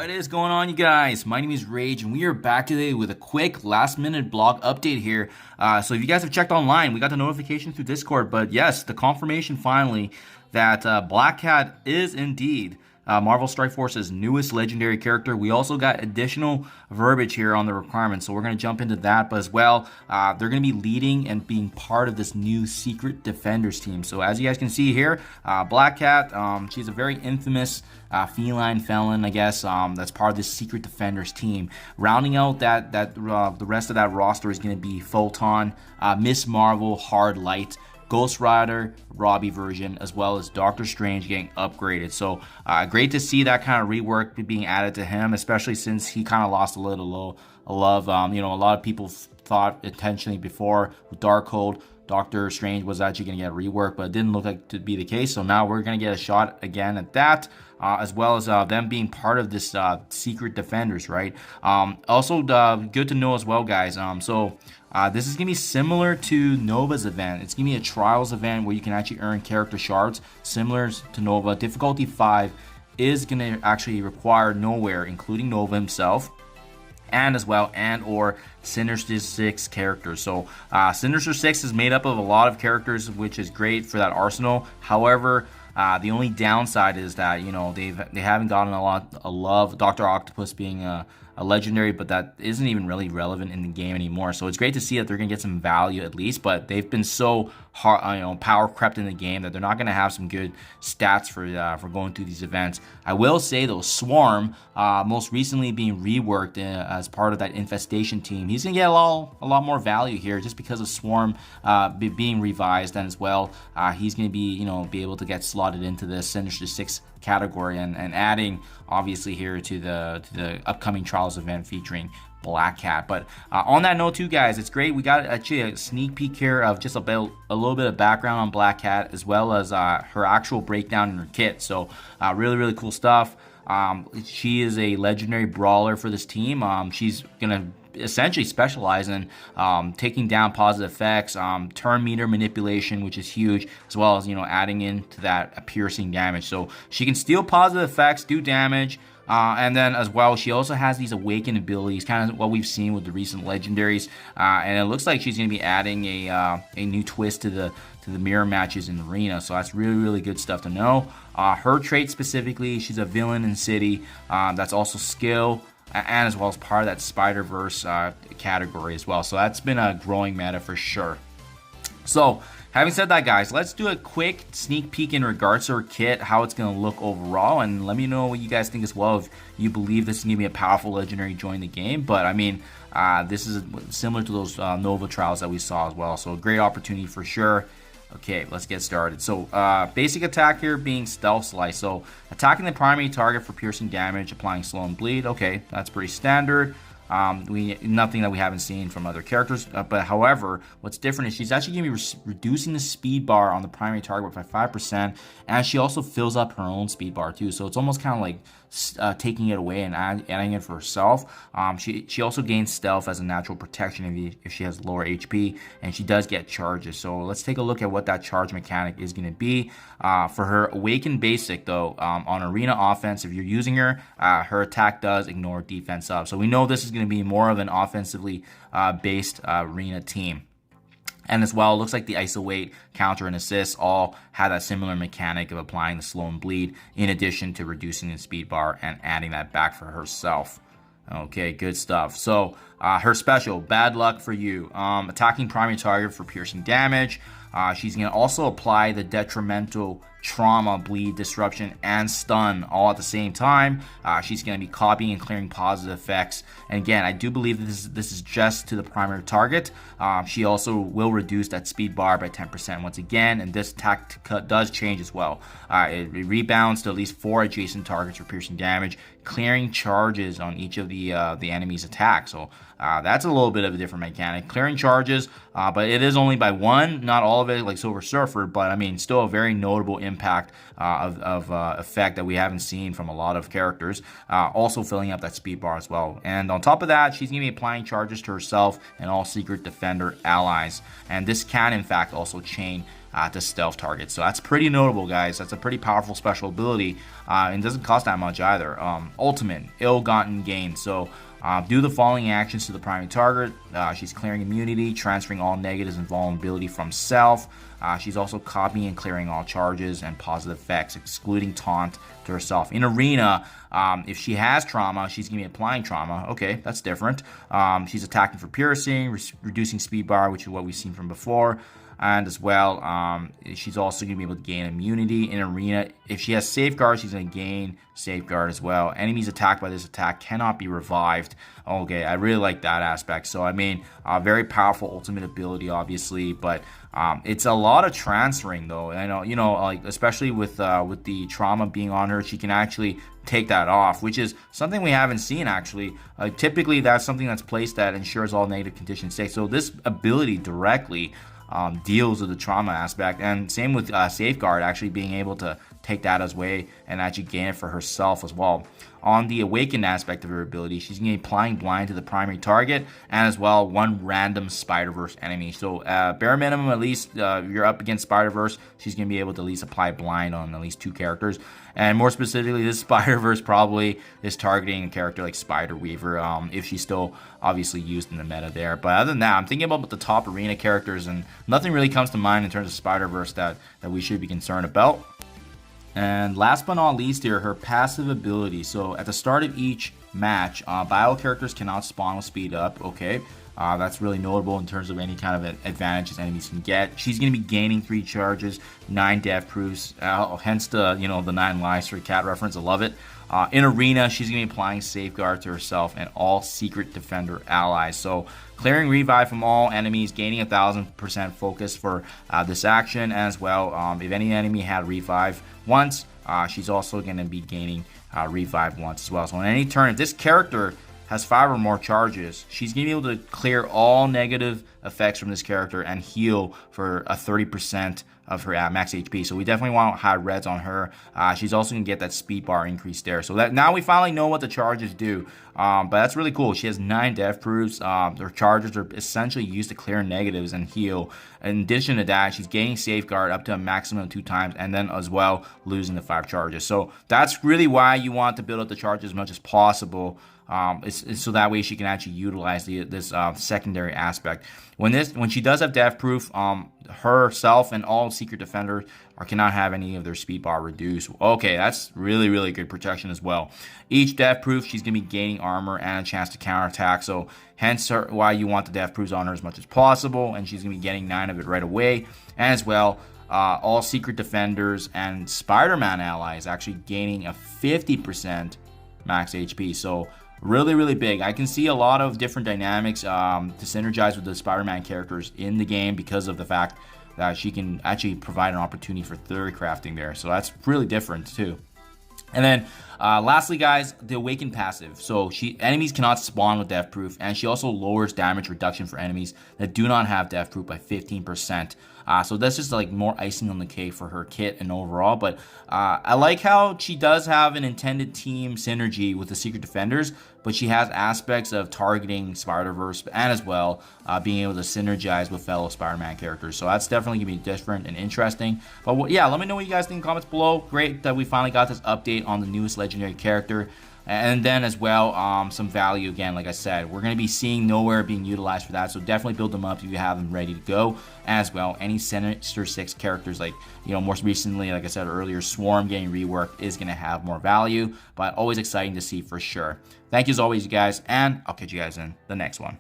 What is going on, you guys? My name is Rayge, and we are back today with a quick last-minute blog update here. So if you guys have checked online, we got the notification through Discord, but yes, the confirmation finally that Black Cat is indeed Marvel Strike Force's newest legendary character. We also got additional verbiage here on the requirements, so we're going to jump into that. But as well, they're going to be leading and being part of this new Secret Defenders team. So as you guys can see here, Black Cat, she's a very infamous feline felon, I guess, that's part of this Secret Defenders team. Rounding out the rest of that roster is going to be Photon, Miss Marvel, Hard Light, Ghost Rider, Robbie version, as well as Doctor Strange getting upgraded. So great to see that kind of rework being added to him, especially since he kind of lost a little love. A lot of people thought intentionally before with Darkhold, Doctor Strange was actually going to get a rework, but it didn't look like to be the case. So now we're going to get a shot again at that, as well as them being part of this Secret Defenders, right? Also, good to know as well, guys. This is going to be similar to Nova's event. It's going to be a Trials event where you can actually earn character shards, similar to Nova. Difficulty 5 is going to actually require Knowhere, including Nova himself, and as well or Sinister 6 characters. So Sinister 6 is made up of a lot of characters, which is great for that arsenal. However, the only downside is that they haven't gotten a lot of love. Dr. Octopus being a legendary, but that isn't even really relevant in the game anymore. So it's great to see that they're gonna get some value at least, but they've been so hard, power crept in the game that they're not gonna have some good stats for going through these events. I will say though, Swarm, most recently being reworked as part of that infestation team, he's gonna get a lot more value here just because of Swarm being revised, and as well he's gonna be able to get slotted into the Sinister 6 category and adding obviously here to the upcoming Trials event featuring Black Cat. But on that note too, guys, it's great. We got actually a sneak peek here of just a little bit of background on Black Cat, as well as her actual breakdown in her kit. So really cool stuff. She is a legendary brawler for this team. She's gonna essentially specialize in taking down positive effects, turn meter manipulation, which is huge, as well as adding into that piercing damage. So she can steal positive effects, do damage, and then as well she also has these awakened abilities, kind of what we've seen with the recent legendaries, and it looks like she's going to be adding a new twist to the mirror matches in arena. So that's really good stuff to know. Her trait specifically, she's a villain in city, that's also skill, and as well as part of that Spider-Verse category as well. So that's been a growing meta for sure. So having said that, guys, let's do a quick sneak peek in regards to her kit, how it's going to look overall, and let me know what you guys think as well, if you believe this is going to be a powerful legendary join the game. But I mean, this is similar to those Nova trials that we saw as well, so a great opportunity for sure. Okay, let's get started. So basic attack here being Stealth Slice. So attacking the primary target for piercing damage, applying slow and bleed. Okay, that's pretty standard. Nothing that we haven't seen from other characters, but however, what's different is she's actually going to be reducing the speed bar on the primary target by 5%, and she also fills up her own speed bar too. So it's almost kind of like taking it away and adding it for herself. She also gains stealth as a natural protection if she has lower HP, and she does get charges. So let's take a look at what that charge mechanic is going to be. For her Awakened Basic though, on Arena Offense, if you're using her, her attack does ignore defense up. So we know this is going to be more of an offensively based Arena team. And as well, it looks like the ISO weight, counter, and assist all had a similar mechanic of applying the slow and bleed, in addition to reducing the speed bar and adding that back for herself. Okay, good stuff. So her special, Bad Luck for You, attacking primary target for piercing damage. She's going to also apply the detrimental trauma, bleed, disruption, and stun all at the same time. She's going to be copying and clearing positive effects. And again, I do believe this is just to the primary target. She also will reduce that speed bar by 10% once again, and this attack does change as well. It rebounds to at least 4 adjacent targets for piercing damage, clearing charges on each of the enemy's attacks. So That's a little bit of a different mechanic. Clearing charges, but it is only by one, not all of it like Silver Surfer, but I mean, still a very notable impact of effect that we haven't seen from a lot of characters. Also filling up that speed bar as well. And on top of that, she's going to be applying charges to herself and all Secret Defender allies. And this can, in fact, also chain to stealth targets. So that's pretty notable, guys. That's a pretty powerful special ability, and doesn't cost that much either. Ultimate, ill-gotten gain. So do the following actions to the primary target. She's clearing immunity, transferring all negatives and vulnerability from self. She's also copying and clearing all charges and positive effects, excluding taunt to herself. In Arena, if she has trauma, she's going to be applying trauma. Okay, that's different. She's attacking for piercing, reducing speed bar, which is what we've seen from before. And as well, she's also going to be able to gain immunity in Arena. If she has Safeguard, she's going to gain Safeguard as well. Enemies attacked by this attack cannot be revived. Okay, I really like that aspect. So, I mean, very powerful ultimate ability, obviously. But it's a lot of transferring, though. I know, you know, like especially with the trauma being on her, she can actually take that off, which is something we haven't seen, actually. Typically, that's something that's placed that ensures all negative conditions stay. So, this ability directly deals with the trauma aspect, and same with Safeguard, actually being able to take that as way and actually gain it for herself as well. On the awakened aspect of her ability, she's going to be applying blind to the primary target and as well one random Spider-Verse enemy. So bare minimum, at least you're up against Spider-Verse, she's going to be able to at least apply blind on at least 2 characters. And more specifically, this Spider-Verse probably is targeting a character like Spider-Weaver, if she's still obviously used in the meta there. But other than that, I'm thinking about the top Arena characters, and nothing really comes to mind in terms of Spider-Verse that we should be concerned about. And last but not least here, her passive ability. So at the start of each match, bio characters cannot spawn with speed up. Okay, that's really notable in terms of any kind of advantages enemies can get. She's going to be gaining 3 charges, 9 death proofs, hence the the 9 lives for cat reference. I love it. In Arena, she's going to be applying Safeguard to herself and all Secret Defender allies. So clearing revive from all enemies, gaining 1000% focus for this action as well. If any enemy had revive once, she's also going to be gaining revive once as well. So on any turn, if this character has 5 or more charges, she's going to be able to clear all negative effects from this character and heal for a 30% of her max HP. So we definitely want high reds on her. She's also going to get that speed bar increase there. So that now we finally know what the charges do. But that's really cool. She has 9 death proofs. Her charges are essentially used to clear negatives and heal. In addition to that, she's gaining Safeguard up to a maximum of 2 times, and then as well losing the 5 charges. So that's really why you want to build up the charges as much as possible. It's so that way she can actually utilize this secondary aspect. When she does have death proof, herself and all Secret Defenders cannot have any of their speed bar reduced. Okay, that's really good protection as well. Each death proof, she's gonna be gaining armor and a chance to counterattack. So hence why you want the death proofs on her as much as possible, and she's gonna be getting 9 of it right away. And as well, all Secret Defenders and Spider-Man allies actually gaining a 50% max HP. So really big. I can see a lot of different dynamics to synergize with the Spider-Man characters in the game because of the fact that she can actually provide an opportunity for theory crafting there. So that's really different too. And then lastly, guys, the Awakened passive. So enemies cannot spawn with death proof, and she also lowers damage reduction for enemies that do not have death proof by 15%. So that's just like more icing on the cake for her kit and overall. But I like how she does have an intended team synergy with the Secret Defenders, but she has aspects of targeting Spider-Verse and as well being able to synergize with fellow Spider-Man characters. So that's definitely going to be different and interesting. But yeah, let me know what you guys think in the comments below. Great that we finally got this update on the newest legendary character. And then as well, some value again, like I said, we're going to be seeing Knowhere being utilized for that. So definitely build them up if you have them ready to go. As well, any Sinister 6 characters like, more recently, like I said earlier, Swarm getting reworked is going to have more value. But always exciting to see for sure. Thank you as always, you guys, and I'll catch you guys in the next one.